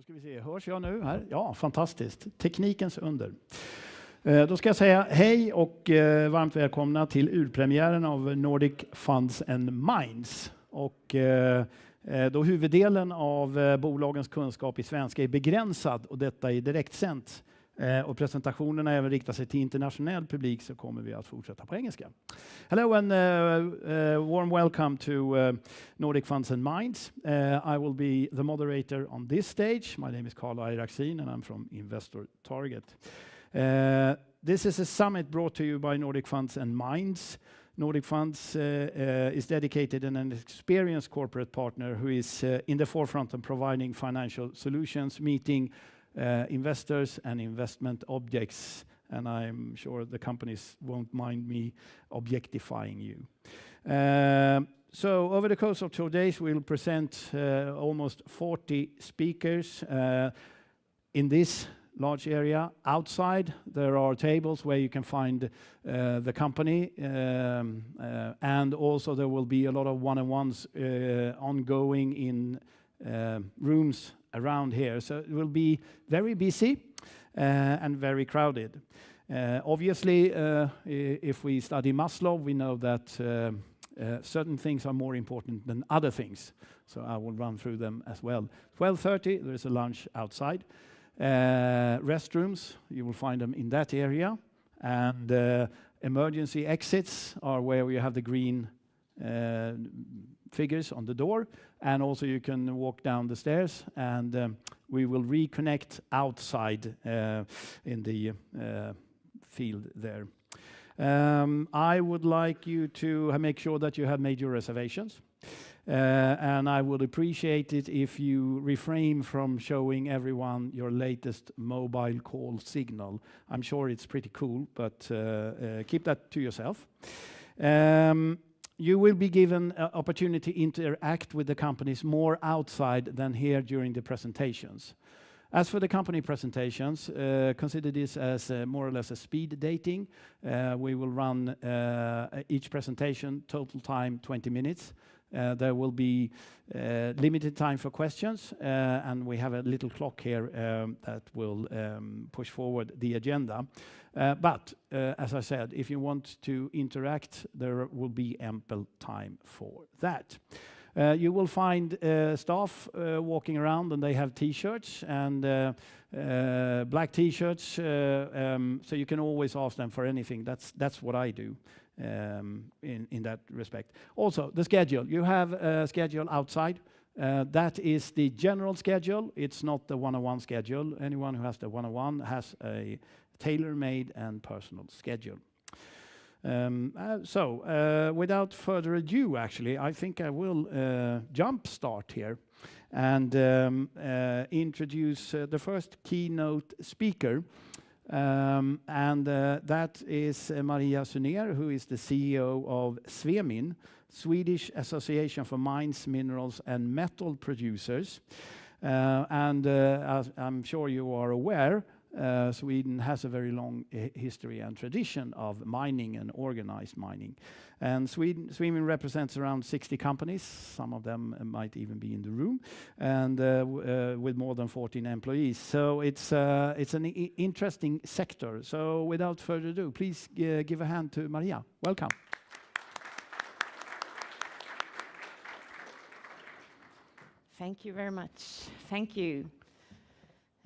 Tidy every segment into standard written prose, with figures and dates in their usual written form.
ska vi se, hörs jag nu här? Ja, fantastiskt. Teknikens under. Då ska jag säga hej och varmt välkomna till urpremiären av Nordic Funds and Minds. Och då huvuddelen av bolagens kunskap i svenska är begränsad och detta är direktsänt och presentationerna även riktar sig till internationell publik, så kommer vi att fortsätta på engelska. Hello and warm welcome to Nordic Funds and Minds. I will be the moderator on this stage. My name is Carl Ayraxin and I'm from Investor Target. This is a summit brought to you by Nordic Funds and Minds. Nordic Funds is dedicated and an experienced corporate partner who is in the forefront of providing financial solutions, meeting investors and investment objects, and I'm sure the companies won't mind me objectifying you. So over the course of 2 days, we'll present almost 40 speakers in this large area. Outside, there are tables where you can find the company, and also there will be a lot of one-on-ones ongoing in rooms around here. So it will be very busy and very crowded. Obviously, if we study Maslow, we know that certain things are more important than other things. So I will run through them as well. 12:30, there is a lunch outside. Restrooms, you will find them in that area. And emergency exits are where we have the green figures on the door, and also you can walk down the stairs, and we will reconnect outside in the field there. I would like you to make sure that you have made your reservations, and I would appreciate it if you refrain from showing everyone your latest mobile call signal. I'm sure it's pretty cool, but keep that to yourself. You will be given an opportunity to interact with the companies more outside than here during the presentations. As for the company presentations, consider this as more or less a speed dating. We will run each presentation, total time 20 minutes. There will be limited time for questions, and we have a little clock here that will push forward the agenda. But as I said, if you want to interact, there will be ample time for that. You will find staff walking around, and they have T-shirts and black T-shirts, so you can always ask them for anything. That's what I do in that respect. Also, the schedule. You have a schedule outside. That is the general schedule. It's not the one-on-one schedule. Anyone who has the one-on-one has a tailor-made and personal schedule. Without further ado, actually, I think I will jump start here and introduce the first keynote speaker. That is Maria Sunér, who is the CEO of Svemin, Swedish Association for Mines, Minerals and Metal Producers. As I'm sure you are aware, Sweden has a very long history and tradition of mining and organized mining. And Svemin represents around 60 companies, some of them might even be in the room, and with more than 14 employees. So it's an interesting sector. So without further ado, please give a hand to Maria. Welcome. Thank you very much. Thank you.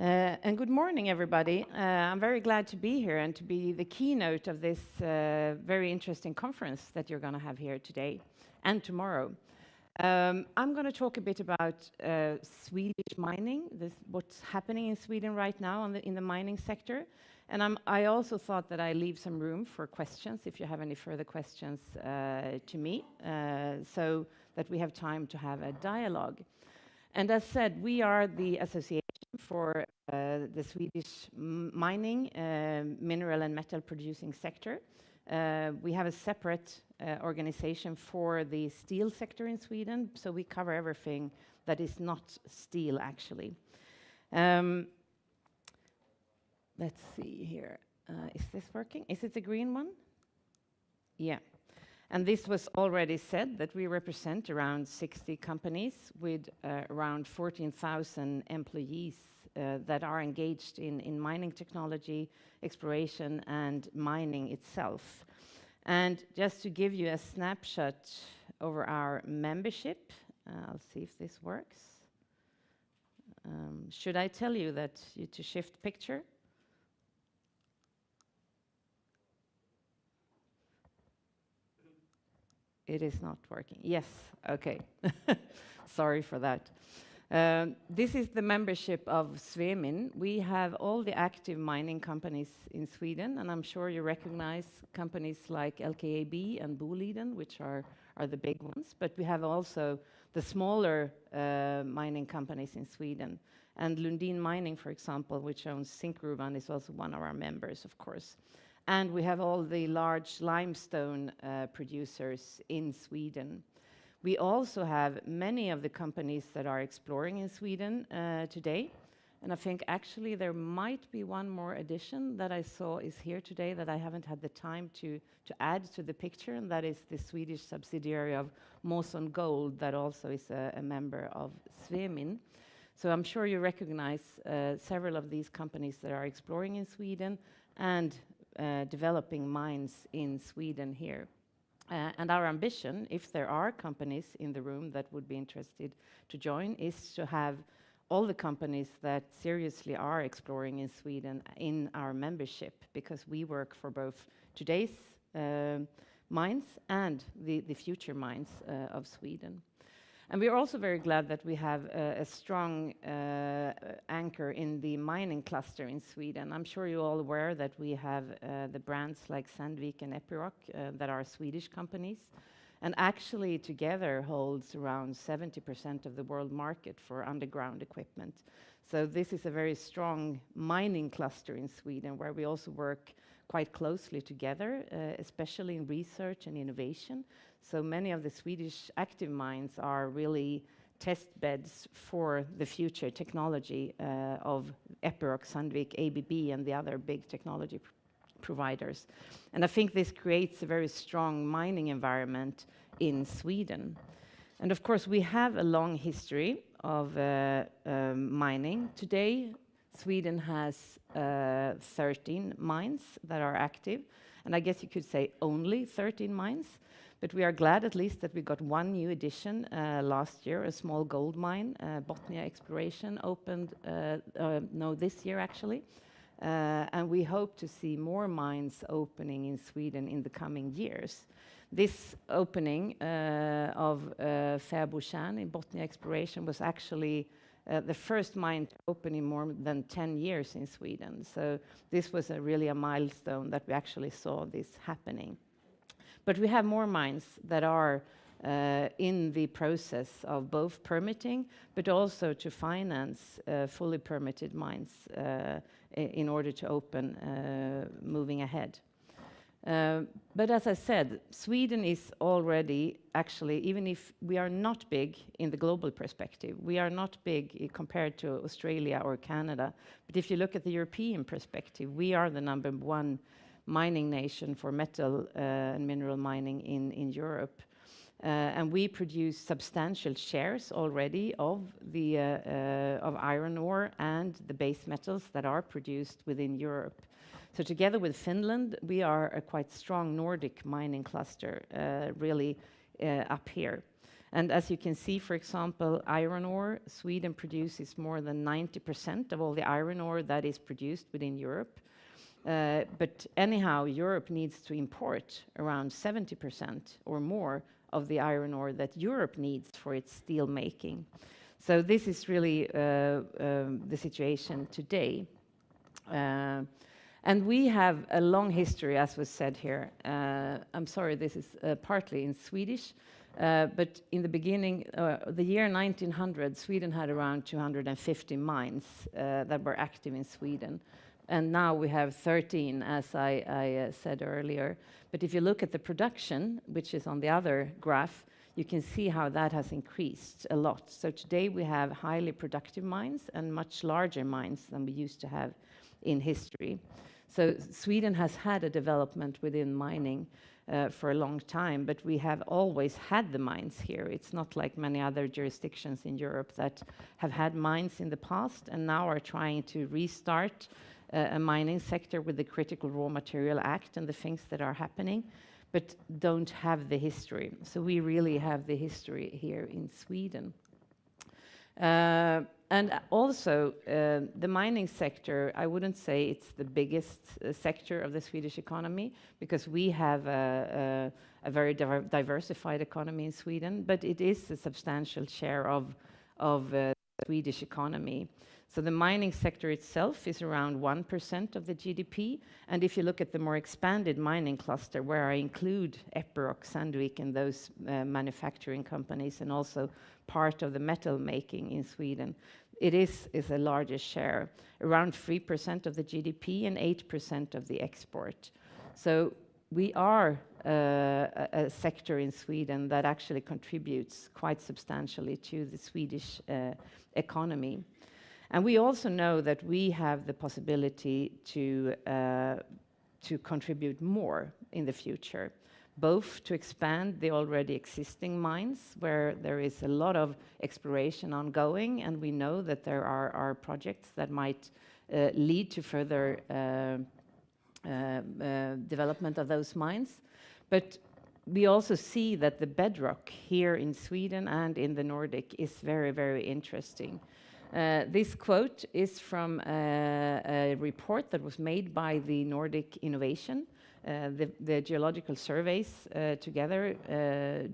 And good morning, everybody. I'm very glad to be here and to be the keynote of this very interesting conference that you're going to have here today and tomorrow. I'm going to talk a bit about Swedish mining, what's happening in Sweden right now in the mining sector. And I also thought that I leave some room for questions, if you have any further questions to me, so that we have time to have a dialogue. And as said, we are the association for the Swedish mining, mineral and metal producing sector. We have a separate organization for the steel sector in Sweden, so we cover everything that is not steel, actually. Let's see here. Is this working? Is it the green one? Yeah. And this was already said that we represent around 60 companies with around 14,000 employees that are engaged in mining technology, exploration, and mining itself. And just to give you a snapshot over our membership, I'll see if this works. Should I tell you that to shift picture? It is not working. Yes, okay. Sorry for that. This is the membership of Svemin. We have all the active mining companies in Sweden, and I'm sure you recognize companies like LKAB and Boliden, which are the big ones. But we have also the smaller mining companies in Sweden. And Lundin Mining, for example, which owns Zinkgruvan, is also one of our members, of course. And we have all the large limestone producers in Sweden. We also have many of the companies that are exploring in Sweden today. And I think actually there might be one more addition that I saw is here today that I haven't had the time to add to the picture, and that is the Swedish subsidiary of Mawson Gold that also is a member of Svemin. So I'm sure you recognize several of these companies that are exploring in Sweden and developing mines in Sweden here. And our ambition, if there are companies in the room that would be interested to join, is to have all the companies that seriously are exploring in Sweden in our membership, because we work for both today's mines and the future mines of Sweden. And we are also very glad that we have a strong anchor in the mining cluster in Sweden. I'm sure you're all aware that we have the brands like Sandvik and Epiroc that are Swedish companies, and actually together holds around 70% of the world market for underground equipment. So this is a very strong mining cluster in Sweden, where we also work quite closely together, especially in research and innovation. So many of the Swedish active mines are really test beds for the future technology of Epiroc, Sandvik, ABB, and the other big technology providers. And I think this creates a very strong mining environment in Sweden. And of course, we have a long history of mining. Today, Sweden has 13 mines that are active, and I guess you could say only 13 mines. But we are glad at least that we got one new addition last year, a small gold mine, Botnia Exploration, opened this year actually. And we hope to see more mines opening in Sweden in the coming years. This opening of Fäbodtjärn in Botnia Exploration was actually the first mine to open in more than 10 years in Sweden. So this was really a milestone that we actually saw this happening. But we have more mines that are in the process of both permitting, but also to finance fully permitted mines in order to open moving ahead. But as I said, Sweden is already actually, even if we are not big in the global perspective, we are not big compared to Australia or Canada. But if you look at the European perspective, we are the #1 mining nation for metal and mineral mining in Europe. And we produce substantial shares already of iron ore and the base metals that are produced within Europe. So together with Finland, we are a quite strong Nordic mining cluster, really up here. And as you can see, for example, iron ore, Sweden produces more than 90% of all the iron ore that is produced within Europe. But anyhow, Europe needs to import around 70% or more of the iron ore that Europe needs for its steel making. So this is really the situation today. And we have a long history, as was said here. I'm sorry, this is partly in Swedish, but in the beginning, the year 1900, Sweden had around 250 mines that were active in Sweden. And now we have 13, as I said earlier. But if you look at the production, which is on the other graph, you can see how that has increased a lot. So today we have highly productive mines and much larger mines than we used to have in history. So Sweden has had a development within mining for a long time, but we have always had the mines here. It's not like many other jurisdictions in Europe that have had mines in the past and now are trying to restart a mining sector with the Critical Raw Material Act and the things that are happening, but don't have the history. So we really have the history here in Sweden. And also, the mining sector, I wouldn't say it's the biggest sector of the Swedish economy, because we have a very diversified economy in Sweden, but it is a substantial share of the Swedish economy. So the mining sector itself is around 1% of the GDP, and if you look at the more expanded mining cluster, where I include Epiroc, Sandvik, and those manufacturing companies, and also part of the metal making in Sweden, it is a larger share, around 3% of the GDP and 8% of the export. So we are a sector in Sweden that actually contributes quite substantially to the Swedish economy. And we also know that we have the possibility to contribute more in the future, both to expand the already existing mines, where there is a lot of exploration ongoing, and we know that there are projects that might lead to further development of those mines. But we also see that the bedrock here in Sweden and in the Nordic is very, very interesting. This quote is from a report that was made by the Nordic Innovation. The geological surveys together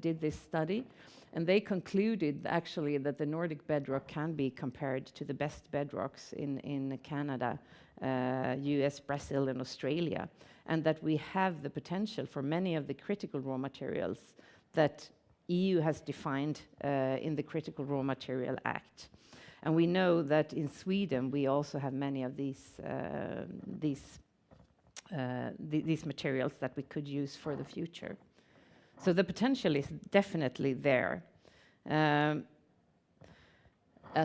did this study, and they concluded actually that the Nordic bedrock can be compared to the best bedrocks in Canada, US, Brazil, and Australia, and that we have the potential for many of the critical raw materials that EU has defined in the Critical Raw Material Act. And we know that in Sweden we also have many of these materials that we could use for the future. So the potential is definitely there, as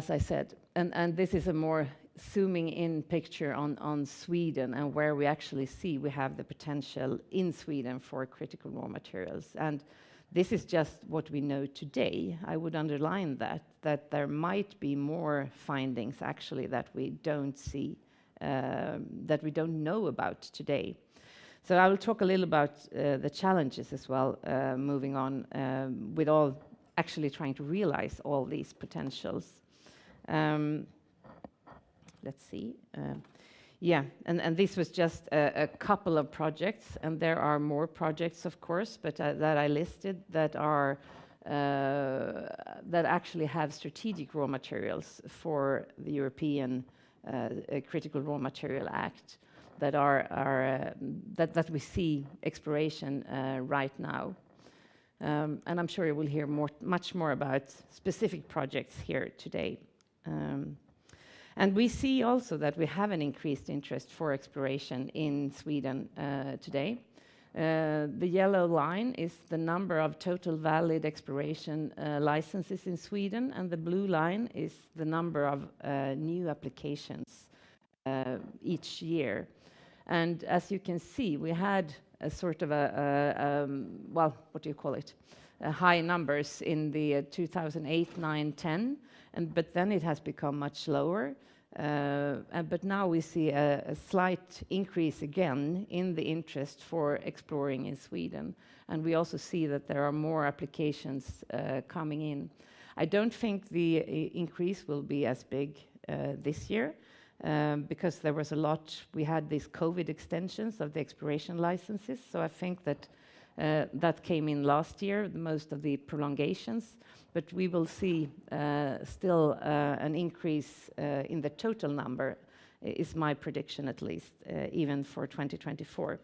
I said. And this is a more zooming in picture on Sweden, and where we actually see we have the potential in Sweden for critical raw materials. And this is just what we know today. I would underline that there might be more findings actually that we don't see, that we don't know about today. So I will talk a little about the challenges as well, moving on, with all actually trying to realize all these potentials. Let's see. Yeah, and this was just a couple of projects, and there are more projects, of course, but that I listed that are that actually have strategic raw materials for the European Critical Raw Material Act, that are that we see exploration right now, and I'm sure you will hear much more about specific projects here today. And we see also that we have an increased interest for exploration in Sweden today. The yellow line is the number of total valid exploration licenses in Sweden, and the blue line is the number of new applications each year. And as you can see, we had a sort of well, what do you call it? High numbers in the 2008, 9, 10, but then it has become much lower. But now we see a slight increase again in the interest for exploring in Sweden, and we also see that there are more applications coming in. I don't think the increase will be as big this year, because there was a lot. We had these COVID extensions of the exploration licenses, so I think that that came in last year, most of the prolongations, but we will see still an increase in the total number, is my prediction at least, even for 2024.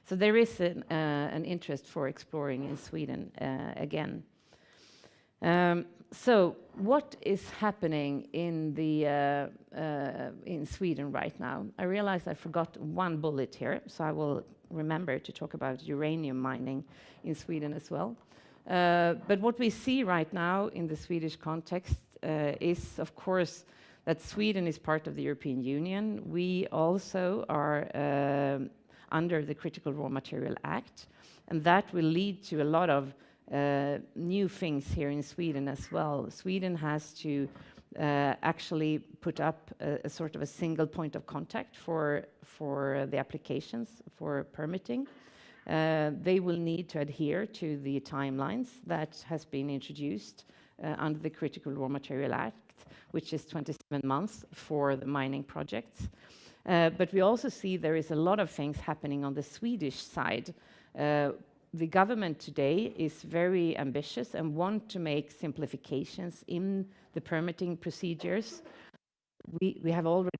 So there is an interest for exploring in Sweden again. So what is happening in Sweden right now? I realize I forgot one bullet here, so I will remember to talk about uranium mining in Sweden as well. But what we see right now in the Swedish context is, of course, that Sweden is part of the European Union. We also are under the Critical Raw Material Act, and that will lead to a lot of new things here in Sweden as well. Sweden has to actually put up a sort of a single point of contact for the applications for permitting. They will need to adhere to the timelines that has been introduced under the Critical Raw Material Act, which is 27 months for the mining projects. But we also see there is a lot of things happening on the Swedish side. The government today is very ambitious and want to make simplifications in the permitting procedures. We have already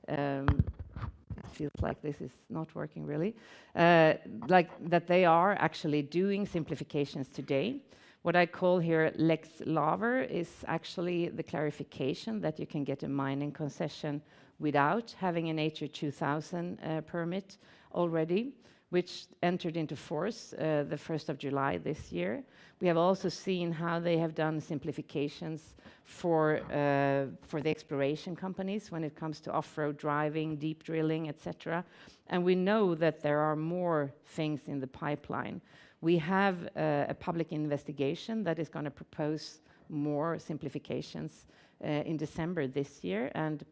it feels like this is not working really, like that they are actually doing simplifications today. What I call here Lex Laver is actually the clarification that you can get a mining concession without having an Natura 2000 permit already, which entered into force the 1st of July this year. We have also seen how they have done simplifications for the exploration companies when it comes to off-road driving, deep drilling, etc. And we know that there are more things in the pipeline. We have a public investigation that is going to propose more simplifications in December this year, and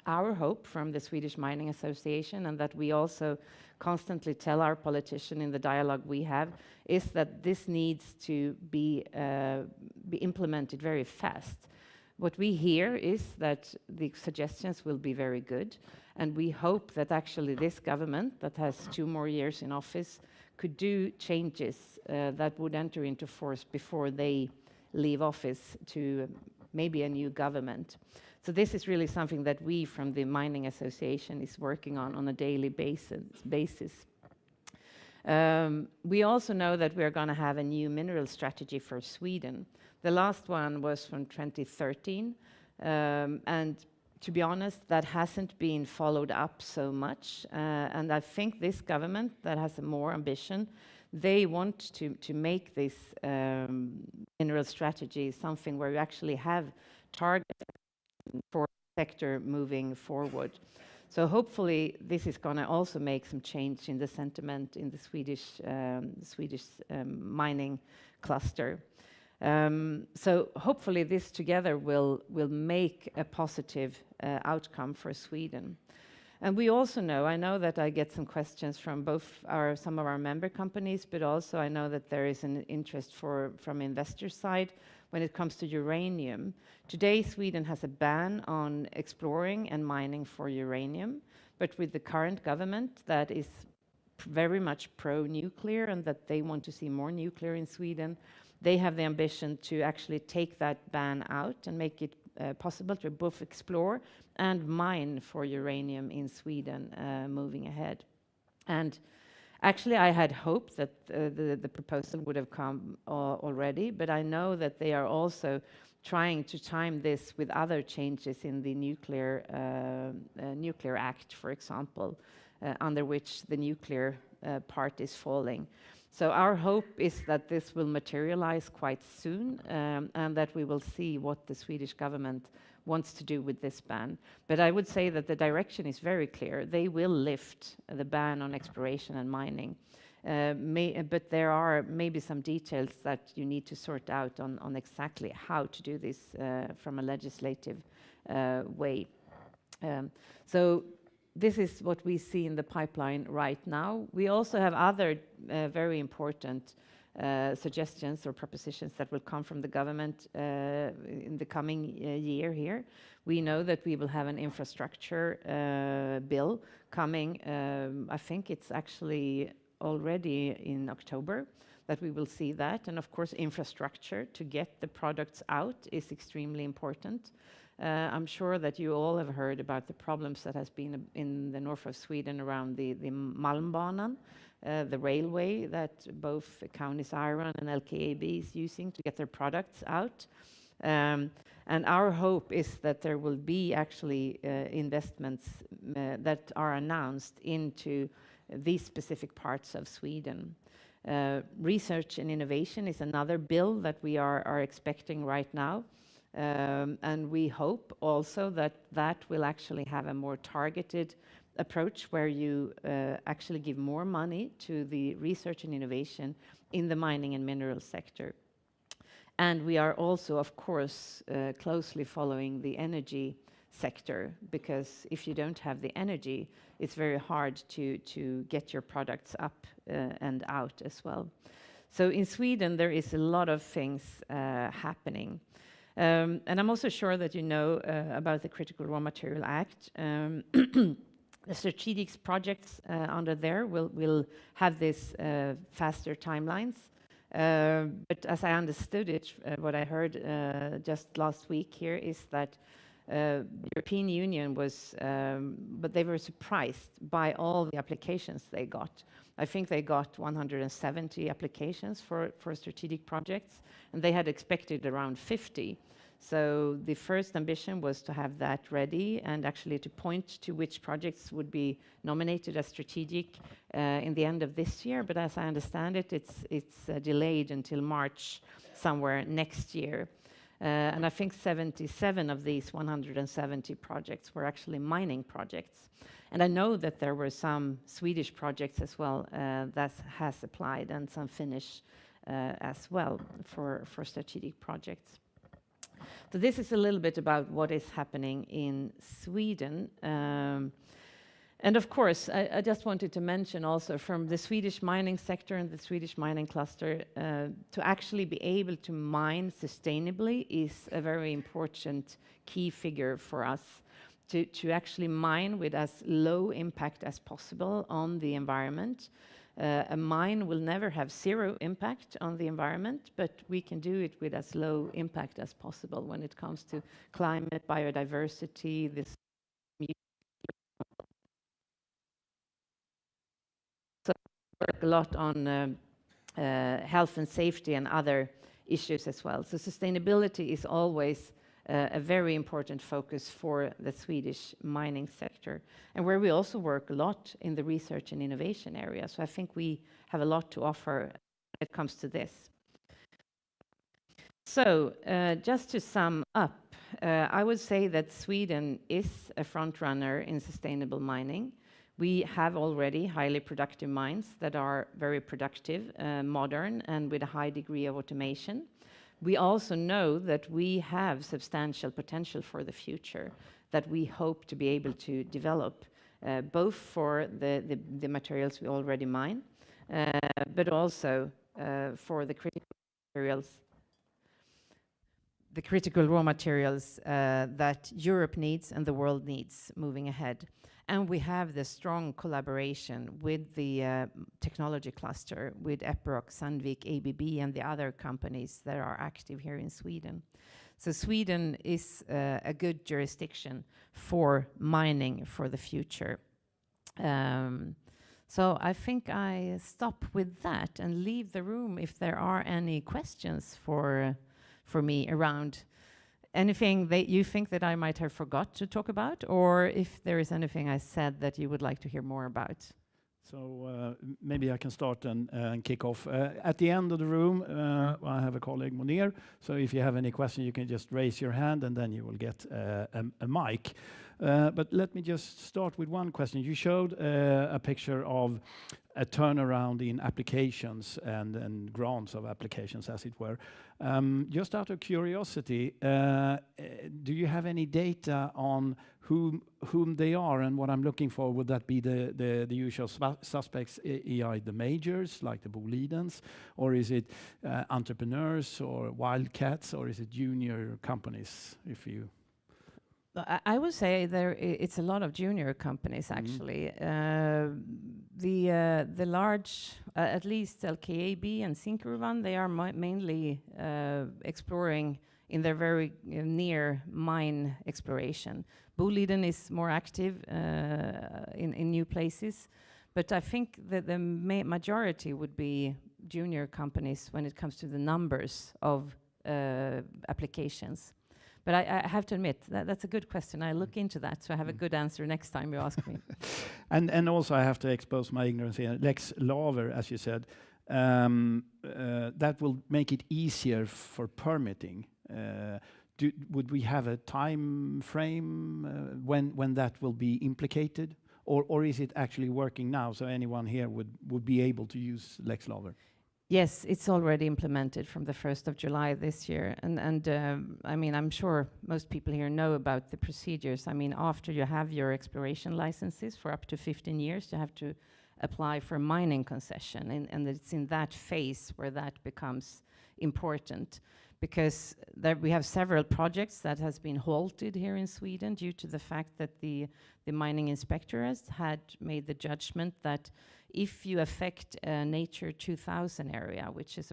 our hope from the Swedish Mining Association, and that we also constantly tell our politicians in the dialogue we have, is that this needs to be implemented very fast. What we hear is that the suggestions will be very good, and we hope that actually this government that has 2 more years in office could do changes that would enter into force before they leave office to maybe a new government. So this is really something that we from the Mining Association is working on a daily basis. We also know that we are going to have a new mineral strategy for Sweden. The last one was from 2013, and to be honest, that hasn't been followed up so much. And I think this government that has more ambition, they want to make this mineral strategy something where you actually have targets for the sector moving forward. So hopefully this is going to also make some change in the sentiment in the Swedish mining cluster. So hopefully this together will make a positive outcome for Sweden. And we also know, I know that I get some questions from some of our member companies, but also I know that there is an interest from investor side when it comes to uranium. Today, Sweden has a ban on exploring and mining for uranium, but with the current government that is very much pro-nuclear and that they want to see more nuclear in Sweden, they have the ambition to actually take that ban out and make it possible to both explore and mine for uranium in Sweden moving ahead. And actually, I had hoped that the proposal would have come already, but I know that they are also trying to time this with other changes in the Nuclear Act, for example, under which the nuclear part is falling. So our hope is that this will materialize quite soon, and that we will see what the Swedish government wants to do with this ban. But I would say that the direction is very clear. They will lift the ban on exploration and mining. But there are maybe some details that you need to sort out on exactly how to do this from a legislative way. So this is what we see in the pipeline right now. We also have other very important suggestions or propositions that will come from the government in the coming year here. We know that we will have an infrastructure bill coming. I think it's actually already in October that we will see that. And of course, infrastructure to get the products out is extremely important. I'm sure that you all have heard about the problems that has been in the north of Sweden around the Malmbanan, the railway that both Kaunis Iron and LKAB is using to get their products out. And our hope is that there will be actually investments that are announced into these specific parts of Sweden. Research and innovation is another bill that we are expecting right now. And we hope also that that will actually have a more targeted approach where you actually give more money to the research and innovation in the mining and mineral sector. And we are also, of course, closely following the energy sector, because if you don't have the energy, it's very hard to get your products up and out as well. So in Sweden, there is a lot of things happening. And I'm also sure that you know about the Critical Raw Material Act. The strategic projects under there will have this faster timelines. But as I understood it, what I heard just last week here is that the European Union was, but they were surprised by all the applications they got. I think they got 170 applications for strategic projects, and they had expected around 50. So the first ambition was to have that ready and actually to point to which projects would be nominated as strategic in the end of this year. But as I understand it, it's delayed until March somewhere next year. And I think 77 of these 170 projects were actually mining projects. And I know that there were some Swedish projects as well that has applied, and some Finnish as well for strategic projects. So this is a little bit about what is happening in Sweden. And of course, I just wanted to mention also from the Swedish mining sector and the Swedish mining cluster, to actually be able to mine sustainably is a very important key figure for us. To actually mine with as low impact as possible on the environment. A mine will never have zero impact on the environment, but we can do it with as low impact as possible when it comes to climate, biodiversity, this work a lot on health and safety and other issues as well. So sustainability is always a very important focus for the Swedish mining sector, and where we also work a lot in the research and innovation area. So I think we have a lot to offer when it comes to this. So just to sum up, I would say that Sweden is a front runner in sustainable mining. We have already highly productive mines that are very productive, modern, and with a high degree of automation. We also know that we have substantial potential for the future that we hope to be able to develop, both for the materials we already mine, but also for the critical materials, the critical raw materials that Europe needs and the world needs moving ahead. And we have the strong collaboration with the technology cluster, with Epiroc, Sandvik, ABB, and the other companies that are active here in Sweden. So Sweden is a good jurisdiction for mining for the future. So I think I stop with that and leave the room if there are any questions for me around anything that you think that I might have forgot to talk about, or if there is anything I said that you would like to hear more about. So maybe I can start and kick off. At the end of the room, I have a colleague, Monir. So if you have any question, you can just raise your hand and then you will get a mic. But let me just start with one question. You showed a picture of a turnaround in applications and grants of applications, as it were. Just out of curiosity, do you have any data on whom they are? And what I'm looking for, would that be the usual suspects, the majors, like the Bolidens, or is it entrepreneurs or wildcats, or is it junior companies, if you... I would say it's a lot of junior companies, actually. The large, at least LKAB and Zinkgruvan, they are mainly exploring in their very near mine exploration. Boliden is more active in new places, but I think that the majority would be junior companies when it comes to the numbers of applications. But I have to admit, that's a good question. I look into that, so I have a good answer next time you ask me. And also I have to expose my ignorance here. Lex Laver, as you said, that will make it easier for permitting. Would we have a time frame when that will be implicated? or is it actually working now, so anyone here would be able to use Lex Laver? Yes, it's already implemented from the 1st of July this year. I mean, I'm sure most people here know about the procedures. I mean, after you have your exploration licenses for up to 15 years, you have to apply for a mining concession. And it's in that phase where that becomes important, because there we have several projects that has been halted here in Sweden due to the fact that the mining inspectorate had made the judgment that if you affect a Nature 2000 area, which is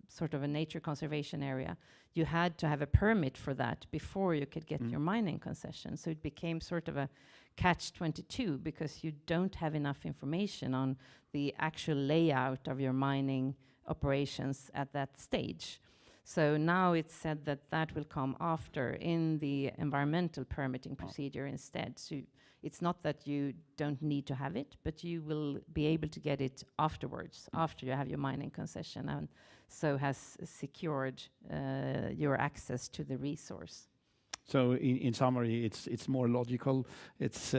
sort of a nature conservation area, you had to have a permit for that before you could get your mining concession. So it became sort of a catch-22, because you don't have enough information on the actual layout of your mining operations at that stage. So now it's said that that will come after in the environmental permitting procedure instead. So it's not that you don't need to have it, but you will be able to get it afterwards, after you have your mining concession, and so has secured your access to the resource. So in summary, it's more logical. It's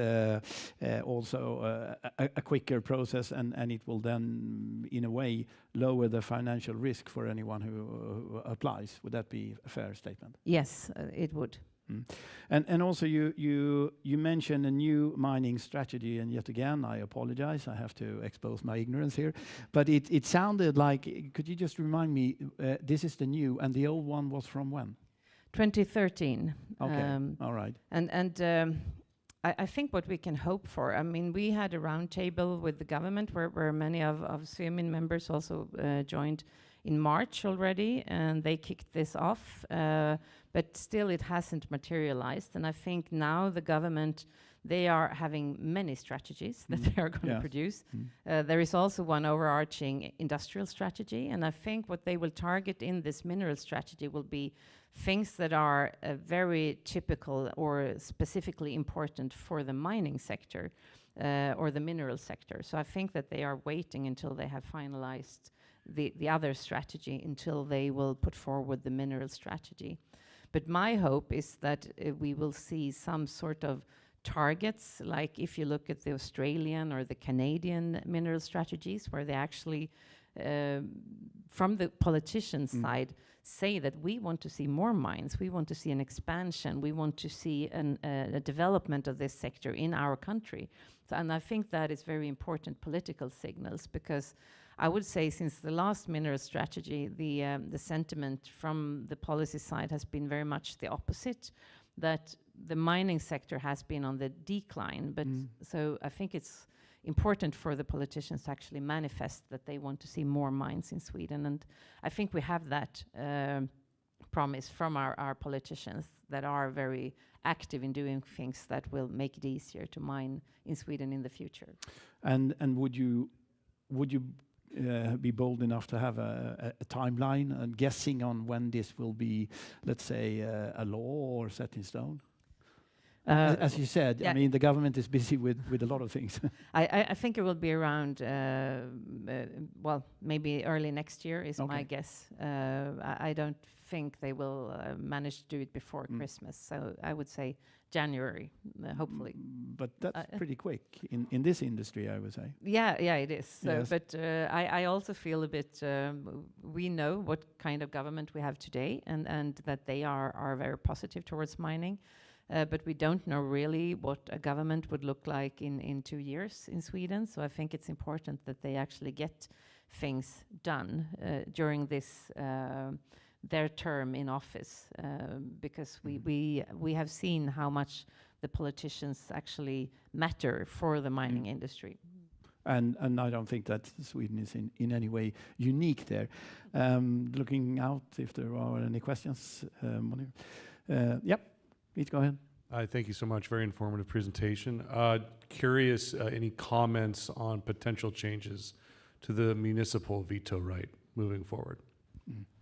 also a quicker process, and it will then, in a way, lower the financial risk for anyone who applies. Would that be a fair statement? Yes, it would. And also you mentioned a new mining strategy, and yet again I apologize, I have to expose my ignorance here, but it sounded like, could you just remind me, this is the new, and the old one was from when? 2013. Okay, all right. I think what we can hope for, I mean, we had a roundtable with the government where many of Svemin members also joined in March already, and they kicked this off, but still it hasn't materialized. And I think now the government, they are having many strategies that they are going to produce. There is also one overarching industrial strategy, and I think what they will target in this mineral strategy will be things that are very typical or specifically important for the mining sector or the mineral sector. So I think that they are waiting until they have finalized the other strategy until they will put forward the mineral strategy. But my hope is that we will see some sort of targets, like if you look at the Australian or the Canadian mineral strategies, where they actually, from the politicians' side, say that we want to see more mines, we want to see an expansion, we want to see a development of this sector in our country. So, and I think that is very important political signals, because I would say since the last mineral strategy, the sentiment from the policy side has been very much the opposite, that the mining sector has been on the decline. But so I think it's important for the politicians to actually manifest that they want to see more mines in Sweden. And I think we have that promise from our politicians that are very active in doing things that will make it easier to mine in Sweden in the future. And would you be bold enough to have a timeline and guessing on when this will be, let's say, a law or set in stone? As you said, I mean, the government is busy with a lot of things. I think it will be around, well, maybe early next year is my guess. I don't think they will manage to do it before Christmas. So I would say January, hopefully. But that's pretty quick in this industry, I would say. Yeah, it is. So, yes. But I also feel a bit, we know what kind of government we have today, and that they are very positive towards mining. But we don't know really what a government would look like in 2 years in Sweden. So I think it's important that they actually get things done during this their term in office, because we have seen how much the politicians actually matter for the mining industry. And I don't think that Sweden is in any way unique there. Looking out if there are any questions. Yep. Please go ahead. Thank you so much. Very informative presentation. Curious, any comments on potential changes to the municipal veto right moving forward?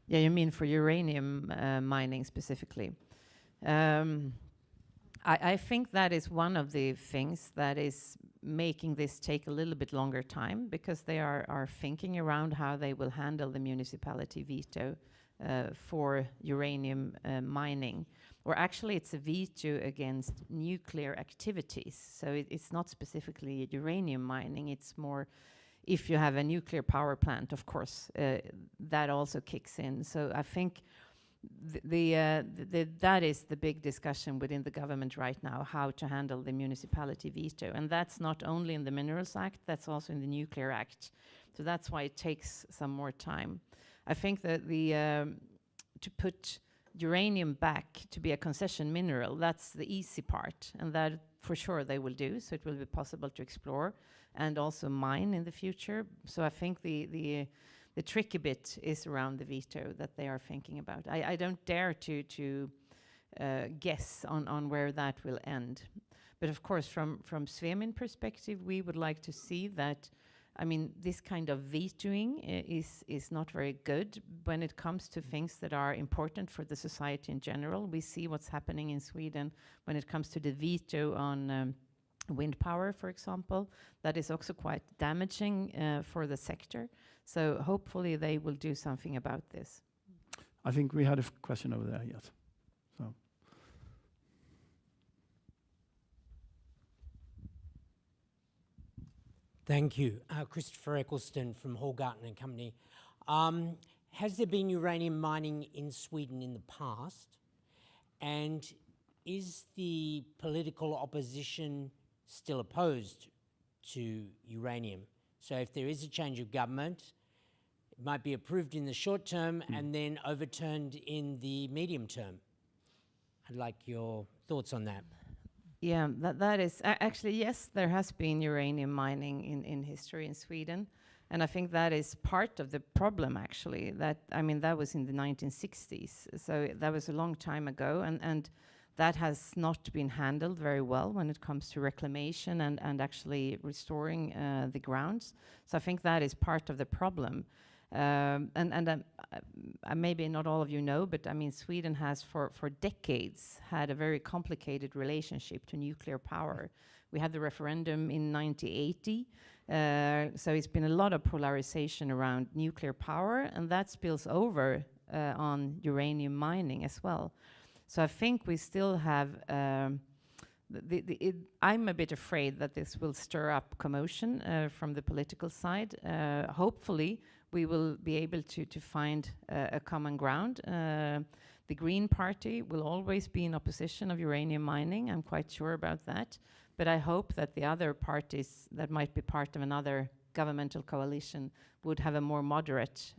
Yeah, you mean for uranium mining specifically? I think that is one of the things that is making this take a little bit longer time, because they are thinking around how they will handle the municipality veto for uranium mining. Or actually, it's a veto against nuclear activities. So it's not specifically uranium mining, it's more if you have a nuclear power plant, of course, that also kicks in. So I think that is the big discussion within the government right now, how to handle the municipality veto. And that's not only in the Minerals Act, that's also in the Nuclear Act. So that's why it takes some more time. I think that to put uranium back to be a concession mineral, that's the easy part, and that for sure they will do, so it will be possible to explore and also mine in the future. So I think the tricky bit is around the veto that they are thinking about. I don't dare to guess on where that will end. But of course, from Svemin perspective, we would like to see that, I mean, this kind of vetoing is not very good when it comes to things that are important for the society in general. We see what's happening in Sweden when it comes to the veto on wind power, for example. That is also quite damaging for the sector. So hopefully they will do something about this. I think we had a question over there, yes. So. Thank you. Christopher Eccleston from Hallgarten and Company. Has there been uranium mining in Sweden in the past? And is the political opposition still opposed to uranium? So if there is a change of government, it might be approved in the short term and then overturned in the medium term. I'd like your thoughts on that. Yeah, that is actually, yes, there has been uranium mining in history in Sweden. And I think that is part of the problem, actually. That, I mean, that was in the 1960s. So that was a long time ago. And that has not been handled very well when it comes to reclamation and actually restoring the grounds. So I think that is part of the problem. Maybe not all of you know, but I mean, Sweden has for decades had a very complicated relationship to nuclear power. We had the referendum in 1980, so it's been a lot of polarization around nuclear power, and that spills over on uranium mining as well. So I think we still have, I'm a bit afraid that this will stir up commotion from the political side. Hopefully, we will be able to find a common ground. The Green Party will always be in opposition of uranium mining. I'm quite sure about that. But I hope that the other parties that might be part of another governmental coalition would have a more moderate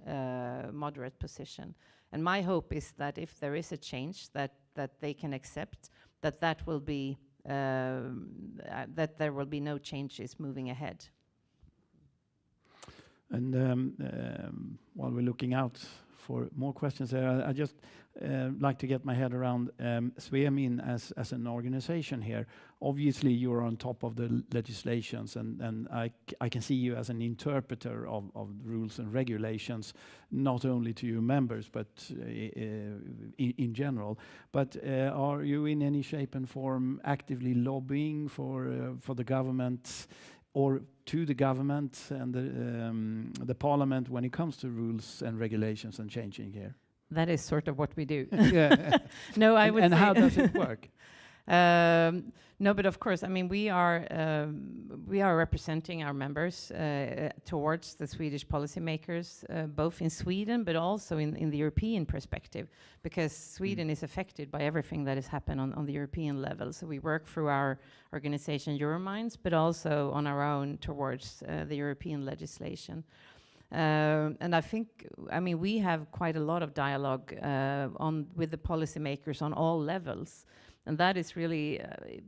position. And my hope is that if there is a change that they can accept, that will be that there will be no changes moving ahead. And while we're looking out for more questions there, I just like to get my head around Svemin as an organization here. Obviously, you're on top of the legislations, and I can see you as an interpreter of rules and regulations, not only to your members, but in general. But are you in any shape and form actively lobbying for the government, or to the government and the parliament when it comes to rules and regulations and changing here? That is sort of what we do. Yeah. No, I would say. And how does it work? No, but of course, I mean, we are representing our members towards the Swedish policymakers, both in Sweden, but also in the European perspective, because Sweden is affected by everything that has happened on the European level. So we work through our organization Euromines, but also on our own towards the European legislation. And I think, I mean, we have quite a lot of dialogue with the policymakers on all levels. And that is really,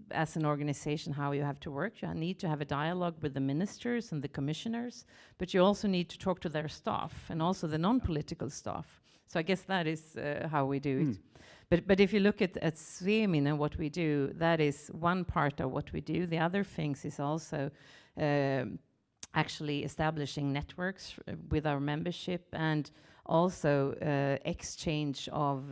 as an organization, how you have to work. You need to have a dialogue with the ministers and the commissioners, but you also need to talk to their staff and also the non-political staff. So I guess that is how we do it. But if you look at Svemin and what we do, that is one part of what we do. The other things is also actually establishing networks with our membership, and also exchange of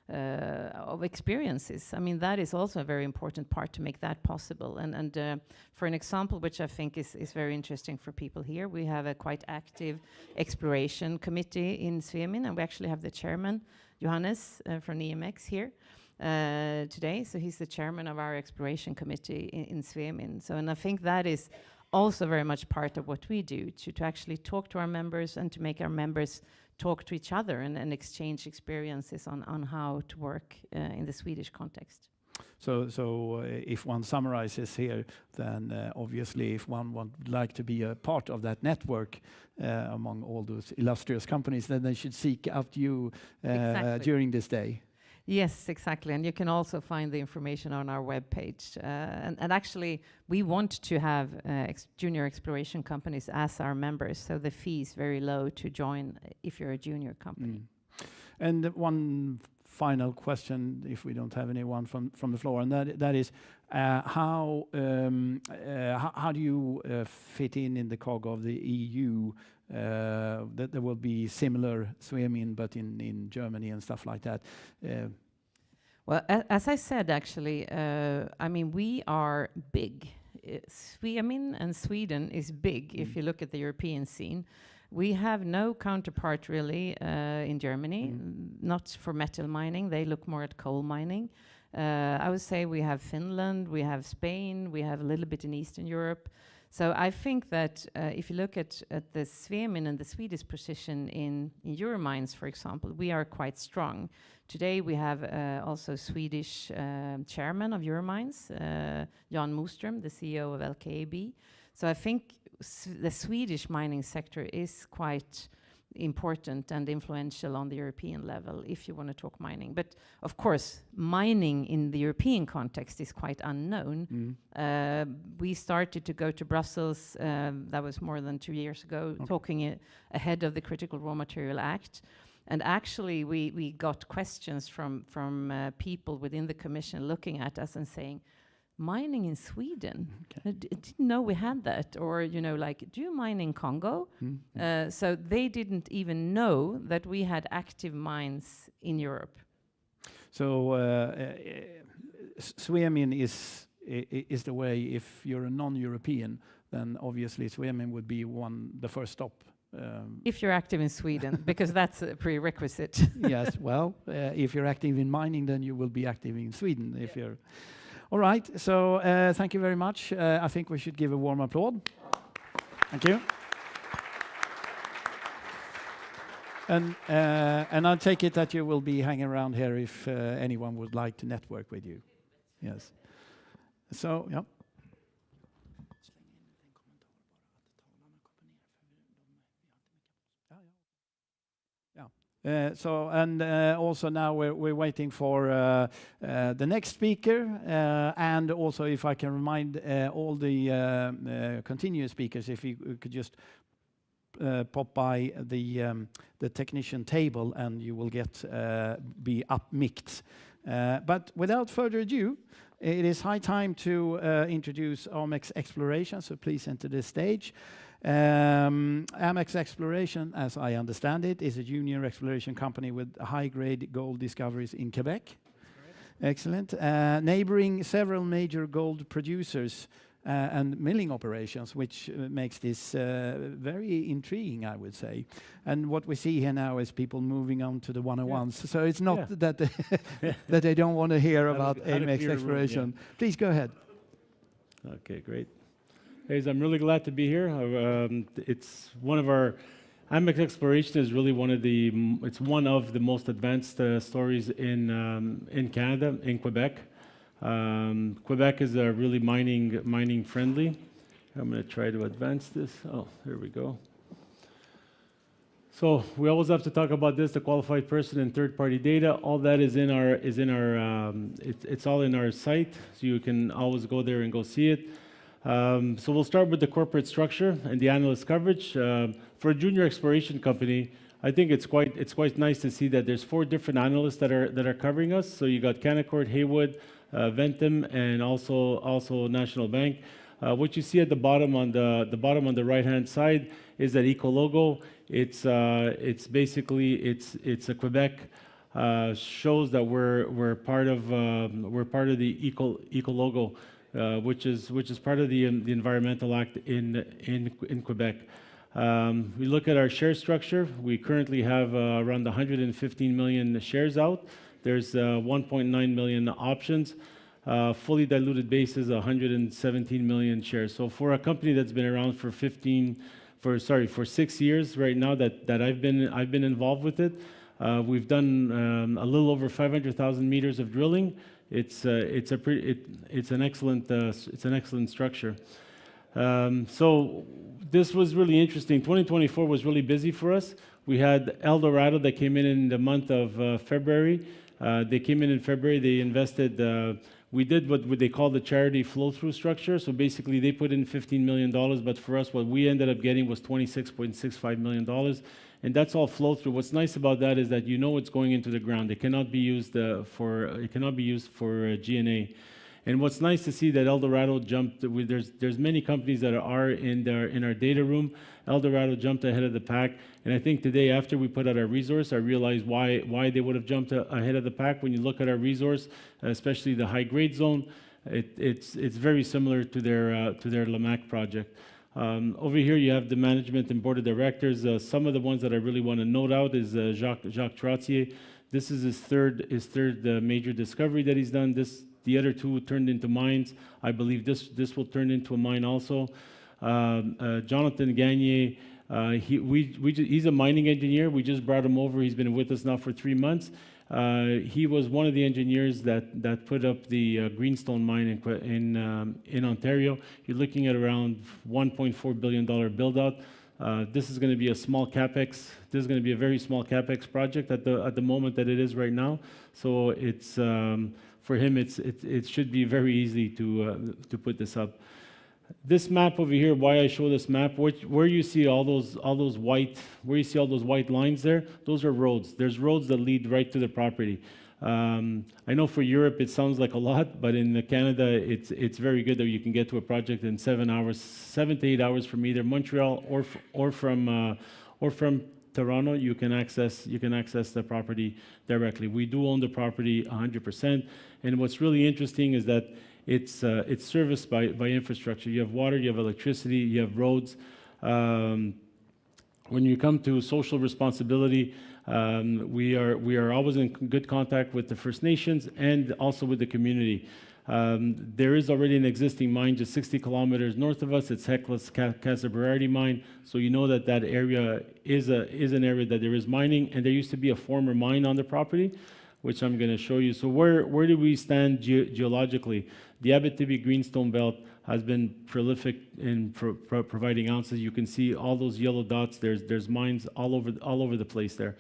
of experiences. I mean, that is also a very important part to make that possible. And for an example, which I think is very interesting for people here, we have a quite active exploration committee in Svemin, and we actually have the chairman, Johannes from EMX here today. So he's the chairman of our exploration committee in Svemin. So, and I think that is also very much part of what we do, to actually talk to our members and to make our members talk to each other and exchange experiences on how to work in the Swedish context. So if one summarizes here, then obviously if one would like to be a part of that network among all those illustrious companies, then they should seek out you Exactly. during this day. Yes, exactly. And you can also find the information on our webpage. And actually, we want to have junior exploration companies as our members, so the fee is very low to join if you're a junior company. And one final question, if we don't have anyone from the floor, and that is, how do you fit in the cog of the EU? That there will be similar Svemin, but in Germany and stuff like that. Well, as I said, actually, I mean, we are big. Svemin and Sweden is big if you look at the European scene. We have no counterpart really in Germany, not for metal mining. They look more at coal mining. I would say we have Finland, we have Spain, we have a little bit in Eastern Europe. So I think that if you look at the Svemin and the Swedish position in Euromines, for example, we are quite strong. Today we have also Swedish chairman of Euromines, Jan Moström, the CEO of LKAB. So I think the Swedish mining sector is quite important and influential on the European level if you want to talk mining. But of course, mining in the European context is quite unknown. We started to go to Brussels, that was more than 2 years ago, talking ahead of the Critical Raw Material Act. And actually, we got questions from people within the Commission looking at us and saying, mining in Sweden? I didn't know we had that. Or, you know, like, do you mine in Congo? So they didn't even know that we had active mines in Europe. So Svemin is the way. If you're a non-European, then obviously Svemin would be the first stop. If you're active in Sweden, because that's a prerequisite. Yes, well, if you're active in mining, then you will be active in Sweden. If you're all right, so thank you very much. I think we should give a warm applause. Thank you. And I'll take it that you will be hanging around here if anyone would like to network with you. Yes. So, yeah. Also now we're waiting for the next speaker, and also if I can remind all the continuous speakers, if you could just pop by the technician table, and you will be up-micked. But without further ado, it is high time to introduce Amex Exploration. So please enter the stage. Amex Exploration, as I understand it, is a junior exploration company with high-grade gold discoveries in Quebec. Excellent. Neighboring several major gold producers and milling operations, which makes this very intriguing, I would say. And what we see here now is people moving on to the 101s. Yeah. So it's not that that they don't want to hear about Amex Exploration. Please go ahead. Okay, great. Hey, I'm really glad to be here. It's one of our Amex Exploration is really one of the most advanced stories in Canada, in Quebec. Quebec is really mining friendly. I'm going to try to advance this. Oh, there we go. So we always have to talk about this: the qualified person and third-party data. All that is in our it's all in our site, so you can always go there and go see it. So we'll start with the corporate structure and the analyst coverage. For a junior exploration company, I think it's quite nice to see that there's 4 different analysts that are covering us. So you got Canaccord, Haywood, Ventum, and also National Bank. What you see at the bottom on the right-hand side is that Eco logo. It's basically a Quebec shows that we're part of the Eco Logo, which is part of the Environmental Act in Quebec. We look at our share structure. We currently have around 115 million shares out. There's 1.9 million options. Fully diluted basis, 117 million shares. So for a company that's been around for 6 years right now that I've been involved with it, we've done a little over 500,000 meters of drilling. It's an excellent structure. So this was really interesting. 2024 was really busy for us. We had Eldorado that came in the month of February. They came in February. They invested. We did what they call the charity flow-through structure. So basically, they put in $15 million, but for us, what we ended up getting was $26.65 million. And that's all flow-through. What's nice about that is that you know it's going into the ground. It cannot be used for G&A. And what's nice to see that Eldorado jumped. There's many companies that are in our data room. Eldorado jumped ahead of the pack, and I think today, after we put out our resource, I realized why they would have jumped ahead of the pack. When you look at our resource, especially the high grade zone, it's very similar to their Lamaque project. Over here, you have the management and board of directors. Some of the ones that I really want to note out is Jacques Trottier. This is his third major discovery that he's done. The other two turned into mines. I believe this will turn into a mine also. Jonathan Gagné, he's a mining engineer. We just brought him over. He's been with us now for 3 months. He was one of the engineers that put up the Greenstone mine in Ontario. You're looking at around $1.4 billion build-out. This is going to be a small capex. This is going to be a very small capex project at the moment that it is right now. So it's for him, it should be very easy to put this up. This map over here, why I show this map, where you see all those white lines there, those are roads. There's roads that lead right to the property. I know for Europe it sounds like a lot, but in Canada it's very good that you can get to a project in 7 to 8 hours from either Montreal or from Toronto. You can access the property directly. We do own the property 100%, and what's really interesting is that it's serviced by infrastructure. You have water, you have electricity, you have roads. When you come to social responsibility, we are always in good contact with the First Nations and also with the community. There is already an existing mine just 60 kilometers north of us. It's Hecla's Casa Berardi mine. So you know that area is an area that there is mining, and there used to be a former mine on the property, which I'm going to show you. So where do we stand geologically? The Abitibi Greenstone Belt has been prolific in providing ounces. You can see all those yellow dots. There's mines all over the place there.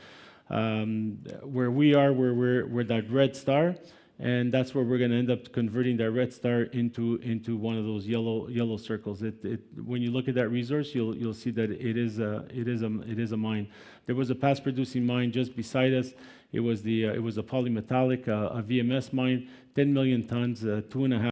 Where we are, we're that red star, and that's where we're going to end up converting that red star into one of those yellow circles. When you look at that resource, you'll see that it is a mine. There was a past producing mine just beside us. It was a polymetallic, a VMS mine, 10 million tons, 2.5